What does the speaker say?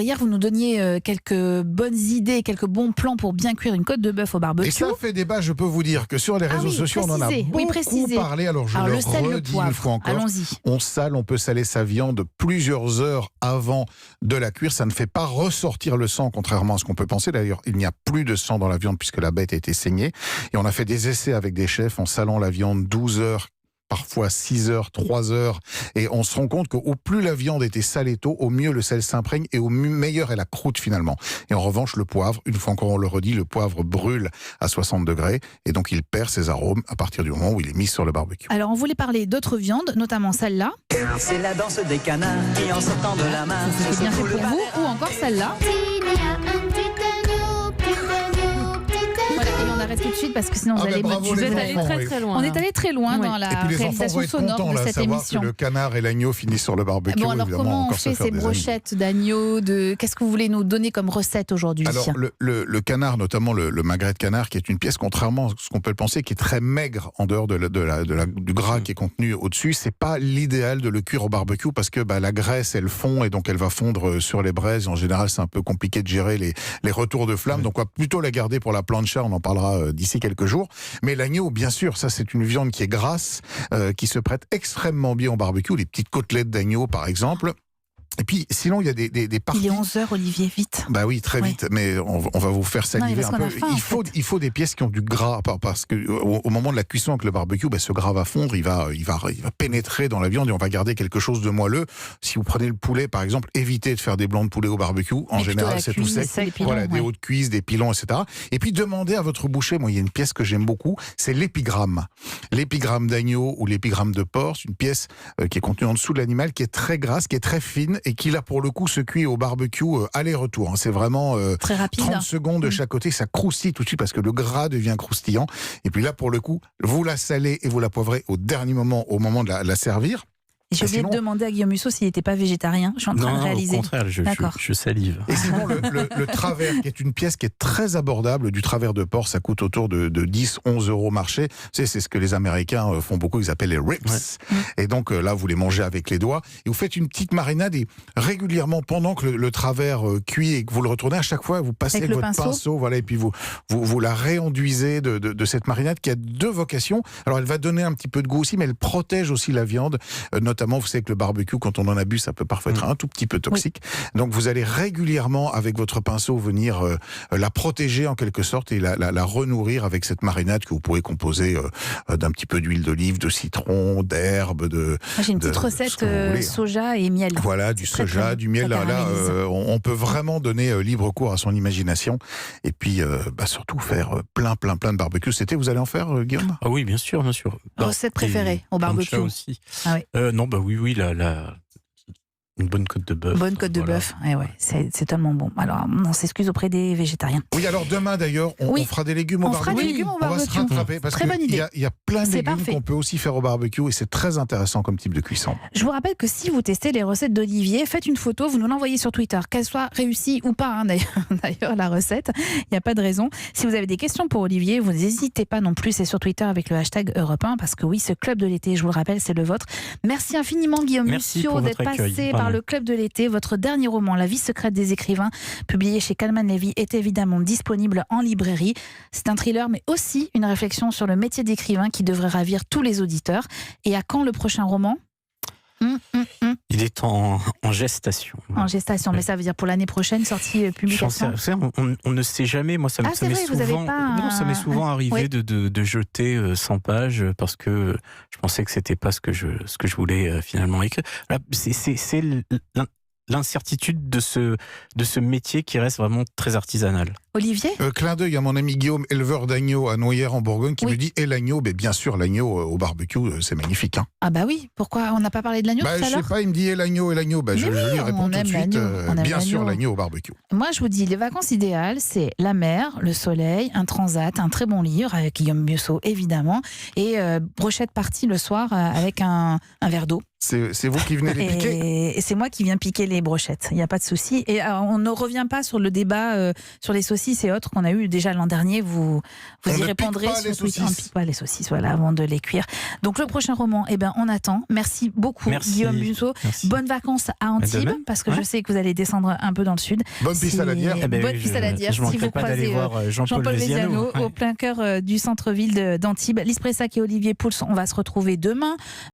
Hier, vous nous donniez quelques bonnes idées, quelques bons plans pour bien cuire une côte de bœuf au barbecue. Et ça fait débat, je peux vous dire que sur les réseaux sociaux, on en a beaucoup parlé. Alors je le redis une fois encore. Allons-y. On peut saler sa viande plusieurs heures avant de la cuire. Ça ne fait pas ressortir le sang, contrairement à ce qu'on peut penser. D'ailleurs, il n'y a plus de sang dans la viande puisque la bête a été saignée. Et on a fait des essais avec des chefs en salant la viande 12 heures, parfois 6 heures, 3 heures, et on se rend compte qu'au plus la viande était salée tôt, au mieux le sel s'imprègne et au meilleur est la croûte finalement. Et en revanche, le poivre, une fois encore on le redit, le poivre brûle à 60 degrés et donc il perd ses arômes à partir du moment où il est mis sur le barbecue. Alors on voulait parler d'autres viandes, notamment celle-là. C'est la danse des canards qui en sortant de la main. C'est bien fait pour vous, ou encore celle-là. On arrête tout de suite parce que sinon vous allez me tuer. Vous êtes allé très très loin. On est allé très loin dans la réalisation sonore de cette émission. Que le canard et l'agneau finissent sur le barbecue. Bon, alors comment on fait ces brochettes d'agneau Qu'est-ce que vous voulez nous donner comme recette aujourd'hui? Alors le canard, notamment le magret de canard, qui est une pièce, contrairement à ce qu'on peut le penser, qui est très maigre en dehors du gras qui est contenu au-dessus, c'est pas l'idéal de le cuire au barbecue parce que la graisse elle fond et donc elle va fondre sur les braises. En général, c'est un peu compliqué de gérer les retours de flamme, donc on va plutôt la garder pour la plancha. On en parlera d'ici quelques jours. Mais l'agneau, bien sûr, ça c'est une viande qui est grasse, qui se prête extrêmement bien au barbecue. Les petites côtelettes d'agneau, par exemple. Et puis, sinon, il y a des parties... Il est 11h, Olivier, vite. Bah oui, très vite, mais on va vous faire saliver un peu. Il faut des pièces qui ont du gras, parce que au moment de la cuisson avec le barbecue, ce gras va fondre, il va pénétrer dans la viande et on va garder quelque chose de moelleux. Si vous prenez le poulet, par exemple, évitez de faire des blancs de poulet au barbecue. En général, c'est tout sec. Des hauts de cuisse, des pilons, etc. Et puis, demandez à votre boucher, moi, il y a une pièce que j'aime beaucoup, c'est l'épigramme. L'épigramme d'agneau ou l'épigramme de porc, c'est une pièce qui est contenue en dessous de l'animal, qui est très grasse, qui est très fine, et qui là pour le coup se cuit au barbecue aller-retour. C'est vraiment très rapide. 30 secondes de chaque côté, ça croustille tout de suite parce que le gras devient croustillant. Et puis là pour le coup, vous la salez et vous la poivrez au dernier moment, au moment de la servir. J'ai oublié de demander à Guillaume Musso s'il n'était pas végétarien. Je suis en train de réaliser. Au contraire, je salive. Et sinon, le travers, qui est une pièce qui est très abordable, du travers de porc, ça coûte autour de 10-11 € marché. C'est ce que les Américains font beaucoup, ils appellent les ribs. Ouais. Et donc là, vous les mangez avec les doigts. Et vous faites une petite marinade et régulièrement, pendant que le travers cuit et que vous le retournez, à chaque fois, vous passez avec votre pinceau. Voilà, et puis vous la réenduisez de cette marinade qui a deux vocations. Alors, elle va donner un petit peu de goût aussi, mais elle protège aussi la viande, notamment, vous savez que le barbecue, quand on en abuse, ça peut parfois être un tout petit peu toxique. Oui. Donc vous allez régulièrement, avec votre pinceau, venir la protéger en quelque sorte et la renourrir avec cette marinade que vous pourrez composer d'un petit peu d'huile d'olive, de citron, d'herbe, J'ai une petite recette soja et miel. Voilà, du soja, du miel. Là, on peut vraiment donner libre cours à son imagination et puis surtout faire plein de barbecues. Vous allez en faire, Guillaume? Ah oui, bien sûr. Recette préférée au barbecue aussi. Ah oui. Non, oui, une bonne côte de bœuf. Bonne côte de bœuf, c'est tellement bon. Alors, on s'excuse auprès des végétariens. Oui, alors demain d'ailleurs, on fera des légumes au barbecue. On va se rattraper parce qu'il y a plein de légumes qu'on peut aussi faire au barbecue et c'est très intéressant comme type de cuisson. Je vous rappelle que si vous testez les recettes d'Olivier, faites une photo, vous nous l'envoyez sur Twitter, qu'elle soit réussie ou pas, d'ailleurs la recette, il n'y a pas de raison. Si vous avez des questions pour Olivier, vous n'hésitez pas non plus, c'est sur Twitter avec le hashtag Europe 1, parce que oui, ce club de l'été, je vous le rappelle, c'est le vôtre. Merci infiniment Guillaume Musso d'être passé par le club de l'été. Votre dernier roman, La vie secrète des écrivains, publié chez Calman Levy, est évidemment disponible en librairie. C'est un thriller, mais aussi une réflexion sur le métier d'écrivain qui devrait ravir tous les auditeurs. Et à quand le prochain roman ? Il est en gestation. En gestation, mais ça veut dire pour l'année prochaine, sortie publication. On ne sait jamais. Moi, ça m'est souvent arrivé de jeter 100 pages parce que je pensais que c'était pas ce que je voulais finalement écrire. C'est l'incertitude de ce métier qui reste vraiment très artisanal. Olivier ? Clin d'œil à mon ami Guillaume, éleveur d'agneaux à Noyères en Bourgogne, qui me dit et l'agneau, bien sûr l'agneau au barbecue, c'est magnifique. Ah bah oui, pourquoi on n'a pas parlé de l'agneau tout à l'heure ? Je sais pas, il me dit et l'agneau. Je lui réponds tout de suite, bien sûr l'agneau au barbecue. Moi je vous dis, les vacances idéales, c'est la mer, le soleil, un transat, un très bon livre avec Guillaume Musso évidemment, et brochette partie le soir avec un verre d'eau. C'est vous qui venez les piquer ? Et c'est moi qui viens piquer les brochettes, il n'y a pas de souci. Et on ne revient pas sur le débat sur les saucisses saucisses et autres qu'on a eu déjà l'an dernier, vous y répondrez sur Twitter. On ne pique pas les saucisses, voilà, avant de les cuire. Donc le prochain roman, on attend. Merci beaucoup, Guillaume Musso. Bonnes vacances à Antibes, parce que je sais que vous allez descendre un peu dans le sud. Bonne piste à la Dière. Bonne piste à la Dière. Si vous croisez Jean-Paul Véziano au plein cœur du centre-ville d'Antibes. Lise Pressac et Olivier Pouls, on va se retrouver demain.